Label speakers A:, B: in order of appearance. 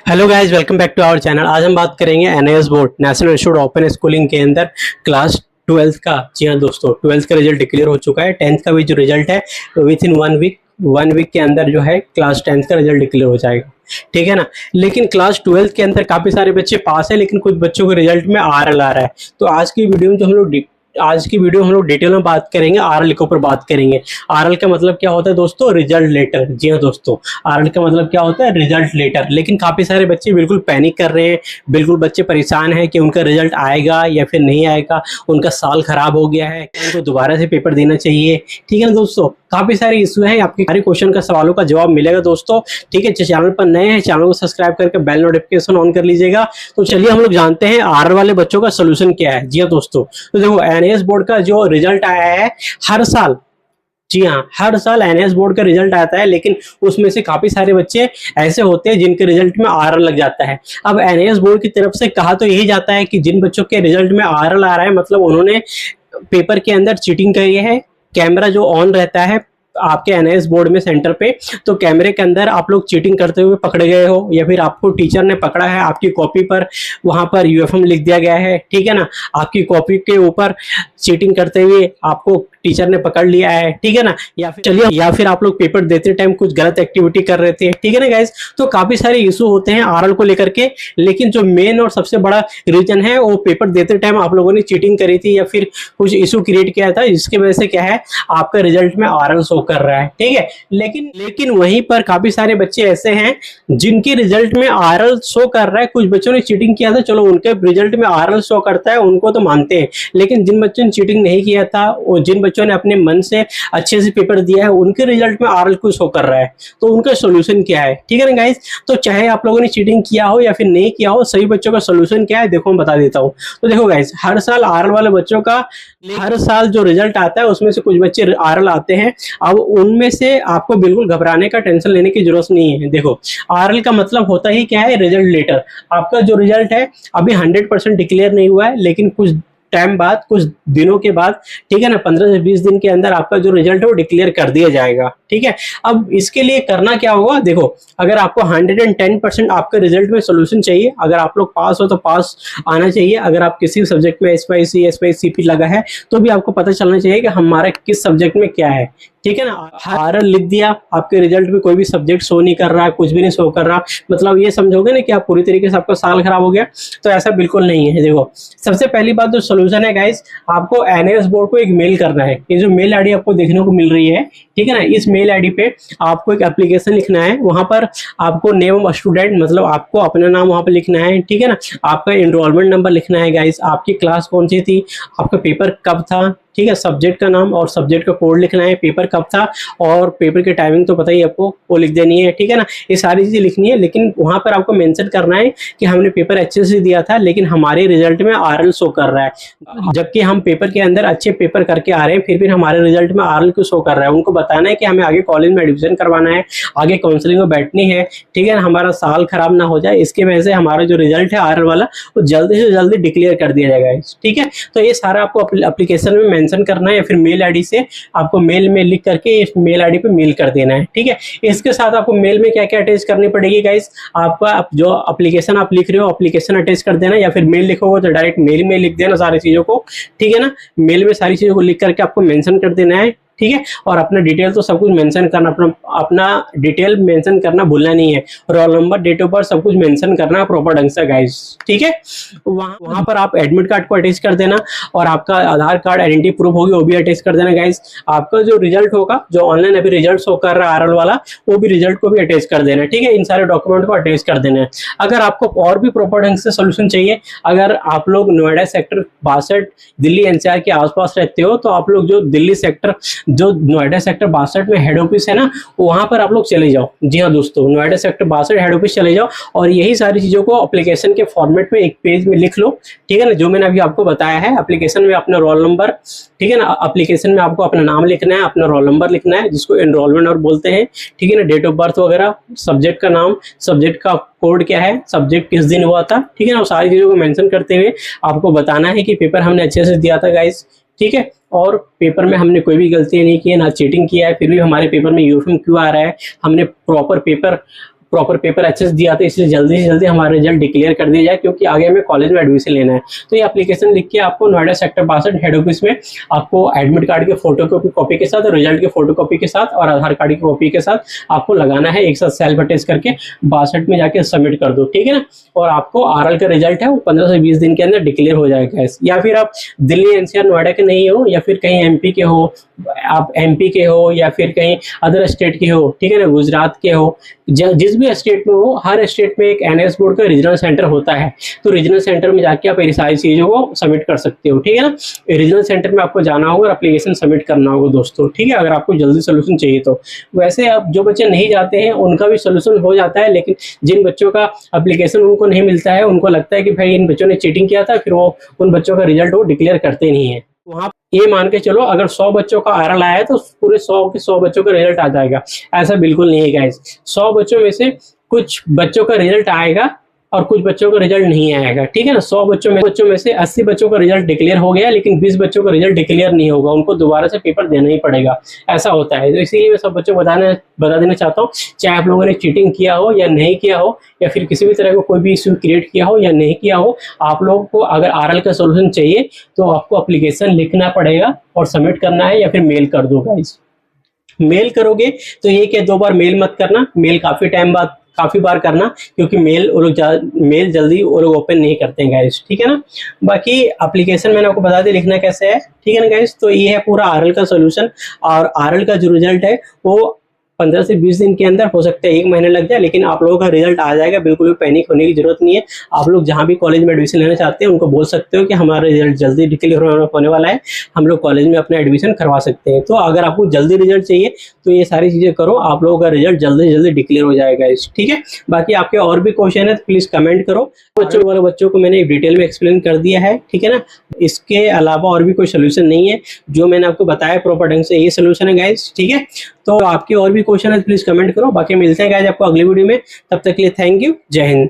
A: Hello guys, welcome back to our channel. आज हम बात करेंगे NIS board national institute open schooling के अंदर क्लास 12th का। जी हाँ दोस्तों, 12th का रिजल्ट डिक्लेयर हो चुका है। 10th का भी जो रिजल्ट है विथ इन वन वीक के अंदर जो है क्लास 10th का रिजल्ट डिक्लेयर हो जाएगा, ठीक है ना। लेकिन क्लास 12th के अंदर काफी सारे बच्चे पास है, लेकिन कुछ बच्चों के रिजल्ट में आरएल आ रहा है। तो आज की वीडियो में हम लोग डिटेल में बात करेंगे, आरएल के ऊपर बात करेंगे। आरएल का मतलब क्या होता है दोस्तों? Result letter. जी हाँ दोस्तों, आरएल का मतलब क्या होता है? Result letter. लेकिन काफी सारे बच्चे बिल्कुल पैनिक कर रहे हैं, बिल्कुल बच्चे परेशान हैं कि उनका रिजल्ट आएगा या फिर नहीं आएगा, उनका साल खराब हो गया है, उनको दोबारा से पेपर देना चाहिए, ठीक है ना दोस्तों। काफी सारे इशू हैं, आपके सारे क्वेश्चन का सवालों का जवाब मिलेगा दोस्तों, ठीक है। चैनल पर नए हैं, चैनल को सब्सक्राइब करके बेल नोटिफिकेशन ऑन कर लीजिएगा। तो चलिए हम लोग जानते हैं आरएल वाले बच्चों का सोल्यूशन क्या है। जी हाँ दोस्तों, तो देखो एनआईएस बोर्ड का जो रिजल्ट आया है हर साल, जी हाँ हर साल एनआईएस बोर्ड का रिजल्ट आता है, लेकिन उसमें से काफी सारे बच्चे ऐसे होते हैं जिनके रिजल्ट में आरएल लग जाता है। अब एनआईएस बोर्ड की तरफ से कहा तो यही जाता है कि जिन बच्चों के रिजल्ट में आरएल आ रहा है, मतलब उन्होंने पेपर के अंदर चीटिंग करी है। कैमरा जो ऑन रहता है आपके एनआईएस बोर्ड में सेंटर पे, तो कैमरे के अंदर आप लोग चीटिंग करते हुए पकड़े गए हो, या फिर आपको टीचर ने पकड़ा है, आपकी कॉपी पर वहां पर यूएफएम लिख दिया गया है, ठीक है ना। आपकी कॉपी के ऊपर चीटिंग करते हुए आपको टीचर ने पकड़ लिया है, ठीक है ना। या फिर आप लोग पेपर देते टाइम कुछ गलत एक्टिविटी कर रहे थे, ठीक है ना गाइस। तो काफी सारे इशू होते हैं आरएल को लेकर के, लेकिन जो मेन और सबसे बड़ा रीजन है वो पेपर देते टाइम आप लोगों ने चीटिंग करी थी या फिर कुछ इशू क्रिएट किया था, जिसकी वजह से क्या है आपका रिजल्ट में आरएल शो कर रहा है, ठीक है। लेकिन वहीं पर काफी सारे बच्चे ऐसे हैं जिनके रिजल्ट में आरएल शो कर रहा है। कुछ बच्चों ने चीटिंग किया था, चलो उनके रिजल्ट में आरएल शो करता है, उनको तो मानते हैं। लेकिन जिन बच्चों ने चीटिंग नहीं किया था और जिन बच्चों ने अपने मन से अच्छे से पेपर दिया है, उनके रिजल्ट में आरएल क्यों शो कर रहा है? तो उनका सोल्यूशन क्या है, ठीक है ना गाइस। तो चाहे आप लोगों ने चीटिंग किया हो या फिर नहीं किया हो, सभी बच्चों का सोल्यूशन क्या है देखो मैं बता देता हूँ। तो देखो गाइस, हर साल आरएल वाले बच्चों का हर साल जो रिजल्ट आता है उसमें से कुछ बच्चे आरएल आते हैं। अब उनमें से आपको बिल्कुल घबराने का, टेंशन लेने की जरूरत नहीं है। देखो आरएल का मतलब होता ही क्या है? Result letter. आपका जो रिजल्ट है अभी 100% डिक्लेयर नहीं हुआ है, लेकिन कुछ टाइम बाद, कुछ दिनों के बाद, ठीक है ना, 15 से 20 दिन के अंदर आपका जो रिजल्ट है वो डिक्लेयर कर दिया जाएगा, ठीक है। अब इसके लिए करना क्या होगा? देखो अगर आपको 110% आपके रिजल्ट में सोल्यूशन चाहिए, अगर आप लोग पास हो तो पास आना चाहिए। अगर आप किसी सब्जेक्ट में SYC SYCP लगा है तो भी आपको पता चलना चाहिए कि हमारा किस सब्जेक्ट में क्या है, ठीक है ना। आरएल लिख दिया, आपके रिजल्ट में कोई भी सब्जेक्ट शो नहीं कर रहा, कुछ भी नहीं शो कर रहा, मतलब ये समझोगे ना कि आप पूरी तरीके से आपका साल खराब हो गया, तो ऐसा बिल्कुल नहीं है। देखो सबसे पहली बात जो सोल्यूशन है गाइस, आपको एनआईएस बोर्ड को एक मेल करना है। ये जो मेल आईडी आपको देखने को मिल रही है, ठीक है ना, इस मेल आईडी पे आपको एक एप्लीकेशन लिखना है। वहां पर आपको नेम ऑफ स्टूडेंट, मतलब आपको अपना नाम वहां पर लिखना है, ठीक है ना। आपका एनरोलमेंट नंबर लिखना है गाइस, आपकी क्लास कौन सी थी, आपका पेपर कब था, ठीक है, सब्जेक्ट का नाम और सब्जेक्ट का कोड लिखना है, पेपर कब था और पेपर की टाइमिंग तो पता ही आपको, वो लिख देनी है, ठीक है ना। ये सारी चीजें लिखनी है, लेकिन वहां पर आपको मेंशन करना है कि हमने पेपर अच्छे से दिया था, लेकिन हमारे रिजल्ट में आरएल शो कर रहा है। जबकि हम पेपर के अंदर अच्छे पेपर करके आ रहे हैं, फिर भी हमारे रिजल्ट में आरएल क्यों शो कर रहा है? उनको बताना है कि हमें आगे कॉलेज में एडमिशन करवाना है, आगे काउंसलिंग में बैठनी है, ठीक है ना, हमारा साल खराब ना हो जाए, इसके वजह से हमारा जो रिजल्ट है आरएल वाला वो जल्दी से जल्दी डिक्लेयर कर दिया जाएगा, ठीक है। तो ये सारा आपको एप्लीकेशन में मेंशन करना है, या फिर मेल आईडी से आपको मेल में लिख करके इस मेल आईडी पे मेल कर देना है, ठीक है। इसके साथ आपको मेल में क्या क्या अटैच करनी पड़ेगी गाइस? आपका जो एप्लीकेशन आप लिख रहे हो, एप्लीकेशन अटैच कर देना, या फिर मेल लिखोगे तो डायरेक्ट मेल में लिख देना सारी चीजों को, ठीक है ना। मेल में सारी चीजों को लिख करके आपको मेंशन कर देना है, ठीक है। और अपना डिटेल तो सब कुछ मेंशन करना, अपना डिटेल मेंशन करना भूलना नहीं है। Roll number, date of birth सब कुछ मेंशन करना प्रॉपर ढंग से गाइस, ठीक है। वहां पर आप एडमिट कार्ड को अटैच कर देना, और आपका आधार कार्ड आइडेंटिटी प्रूफ होगी वो भी अटैच कर देना गाइस। आपका जो रिजल्ट होगा, जो ऑनलाइन अभी रिजल्ट शो कर रहा है आरएल वाला, वो भी रिजल्ट को भी अटैच कर देना, ठीक है। इन सारे डॉक्यूमेंट को अटैच कर देना है। अगर आपको और भी प्रॉपर ढंग से सोल्यूशन चाहिए, अगर आप लोग नोएडा सेक्टर 62 दिल्ली एनसीआर के आसपास रहते हो, तो आप लोग जो दिल्ली सेक्टर, जो नोएडा सेक्टर 62 में हेड ऑफिस है ना, वहां पर आप लोग चले जाओ। जी हाँ दोस्तों, नोएडा सेक्टर 62 हेड ऑफिस चले जाओ और यही सारी चीजों को एप्लीकेशन के फॉर्मेट में एक पेज में लिख लो, ठीक है ना, जो मैंने अभी आपको बताया है। एप्लीकेशन में अपना रोल नंबर, ठीक है ना, एप्लीकेशन में आपको अपना नाम लिखना है, अपना रोल नंबर लिखना है, जिसको एनरोलमेंट और बोलते हैं, ठीक है ना, डेट ऑफ बर्थ वगैरह, सब्जेक्ट का नाम, सब्जेक्ट का कोड क्या है, सब्जेक्ट किस दिन हुआ था, ठीक है ना, वो सारी चीजों को मेंशन करते हुए आपको बताना है कि पेपर हमने अच्छे से दिया था गाइस, ठीक है। और पेपर में हमने कोई भी गलती नहीं की है, ना चीटिंग किया है, फिर भी हमारे पेपर में यूएफएम क्यों आ रहा है, हमने प्रॉपर पेपर प्रॉपर पेपर अच्छे से दिया था, इसलिए जल्दी से जल्दी हमारा रिजल्ट डिक्लेयर कर दिया जाए, क्योंकि आगे हमें कॉलेज में एडमिशन लेना है। तो ये एप्लीकेशन लिख के आपको नोएडा सेक्टर 62 हेड ऑफिस में आपको एडमिट कार्ड के फोटो कॉपी के साथ और रिजल्ट के फोटो कॉपी के साथ और आधार कार्ड की कॉपी के साथ आपको लगाना है, एक साथ सेल्फ अटेस्ट करके 62 में जाके सबमिट कर दो, ठीक है ना। और आपको आरएल का रिजल्ट है वो 15 से 20 दिन के अंदर डिक्लेयर हो जाएगा। या फिर आप दिल्ली एनसीआर नोएडा के नहीं हो, या फिर कहीं एमपी के हो, आप एमपी के हो, या फिर कहीं अदर स्टेट के हो, ठीक है ना, गुजरात के हो, जिस भी स्टेट में हो, हर स्टेट में एक एनएस बोर्ड का रीजनल सेंटर होता है। तो रीजनल सेंटर में जाके आप ये सारी चीजों को सबमिट कर सकते हो, ठीक है ना। रीजनल सेंटर में आपको जाना होगा और एप्लीकेशन सबमिट करना होगा दोस्तों, ठीक है, अगर आपको जल्दी सोल्यूशन चाहिए तो। वैसे अब जो बच्चे नहीं जाते हैं उनका भी सोल्यूशन हो जाता है, लेकिन जिन बच्चों का एप्लीकेशन उनको नहीं मिलता है, उनको लगता है कि भाई इन बच्चों ने चीटिंग किया था, फिर वो उन बच्चों का रिजल्ट वो डिक्लेयर करते नहीं है। वहाँ ये मान के चलो अगर 100 बच्चों का आरएल आया है तो पूरे 100 के 100 बच्चों का रिजल्ट आ जाएगा, ऐसा बिल्कुल नहीं है गाइस। 100 बच्चों में से कुछ बच्चों का रिजल्ट आएगा और कुछ बच्चों का रिजल्ट नहीं आएगा, ठीक है ना। 100 बच्चों में से 80 बच्चों का रिजल्ट डिक्लेयर हो गया, लेकिन 20 बच्चों का रिजल्ट डिक्लेयर नहीं होगा, उनको दोबारा से पेपर देना ही पड़ेगा, ऐसा होता है। तो इसीलिए मैं सब बच्चों को बता देना चाहता हूँ, चाहे आप लोगों ने चीटिंग किया हो या नहीं किया हो, या फिर किसी भी तरह का कोई भी इश्यू क्रिएट किया हो या नहीं किया हो, आप लोगों को अगर आरएल का सोल्यूशन चाहिए तो आपको एप्लीकेशन लिखना पड़ेगा और सबमिट करना है, या फिर मेल कर दो गाइस। मेल करोगे तो ये कि 2 बार मेल मत करना, मेल काफी बार करना, क्योंकि मेल जल्दी वो लोग ओपन नहीं करते हैं गाइस, ठीक है ना। बाकी एप्लीकेशन मैंने आपको बता दिया लिखना कैसे है, ठीक है ना गाइस। तो ये है पूरा आरएल का सोल्यूशन, और आरएल का जो रिजल्ट है वो 15 से 20 दिन के अंदर, हो सकता है 1 महीने लग जाए, लेकिन आप लोगों का रिजल्ट आ जाएगा, बिल्कुल भी पैनिक होने की जरूरत नहीं है। आप लोग जहां भी कॉलेज में एडमिशन लेना चाहते हैं उनको बोल सकते हो कि हमारा रिजल्ट जल्दी डिक्लेयर होने वाला है, हम लोग कॉलेज में अपना एडमिशन करवा सकते हैं। तो अगर आपको जल्दी रिजल्ट चाहिए तो ये सारी चीजें करो, आप लोगों का रिजल्ट जल्दी से जल्दी डिक्लेयर हो जाएगा, ठीक है। बाकी आपके और भी क्वेश्चन है तो प्लीज कमेंट करो। बच्चों को मैंने डिटेल में एक्सप्लेन कर दिया है, ठीक है ना। इसके अलावा और भी कोई सोल्यूशन नहीं है, जो मैंने आपको बताया प्रॉपर ढंग से ये सोल्यूशन है गाइस, ठीक है। तो आपके और भी क्वेश्चन है प्लीज कमेंट करो। बाकी मिलते हैं गाइस आपको अगली वीडियो में, तब तक के लिए थैंक यू, जय हिंद।